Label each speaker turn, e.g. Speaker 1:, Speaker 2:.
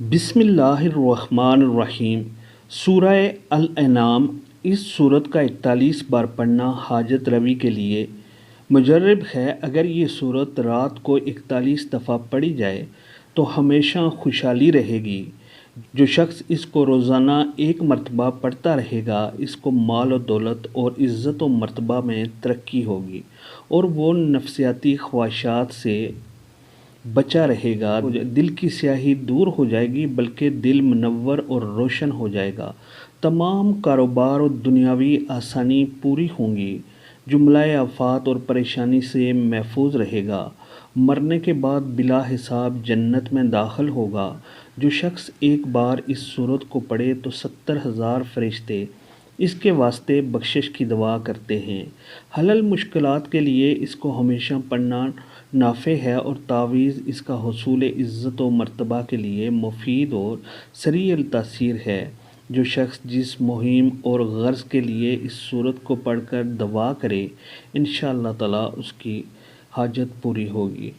Speaker 1: بسم اللہ الرحمن الرحیم۔ سورہ الانعام۔ اس سورت کا 41 بار پڑھنا حاجت روی کے لیے مجرب ہے۔ اگر یہ سورت رات کو 41 دفعہ پڑھی جائے تو ہمیشہ خوشحالی رہے گی۔ جو شخص اس کو روزانہ ایک مرتبہ پڑھتا رہے گا، اس کو مال و دولت اور عزت و مرتبہ میں ترقی ہوگی اور وہ نفسیاتی خواہشات سے بچا رہے گا۔ دل کی سیاہی دور ہو جائے گی بلکہ دل منور اور روشن ہو جائے گا۔ تمام کاروبار اور دنیاوی آسانی پوری ہوں گی۔ جملہ آفات اور پریشانی سے محفوظ رہے گا۔ مرنے کے بعد بلا حساب جنت میں داخل ہوگا۔ جو شخص ایک بار اس سورت کو پڑھے تو 70,000 فرشتے اس کے واسطے بخشش کی دعا کرتے ہیں۔ حلال مشکلات کے لیے اس کو ہمیشہ پڑھنا نافع ہے اور تعویذ اس کا حصول عزت و مرتبہ کے لیے مفید اور سریع التاثیر ہے۔ جو شخص جس مہم اور غرض کے لیے اس سورت کو پڑھ کر دعا کرے، انشاءاللہ تعالی اس کی حاجت پوری ہوگی۔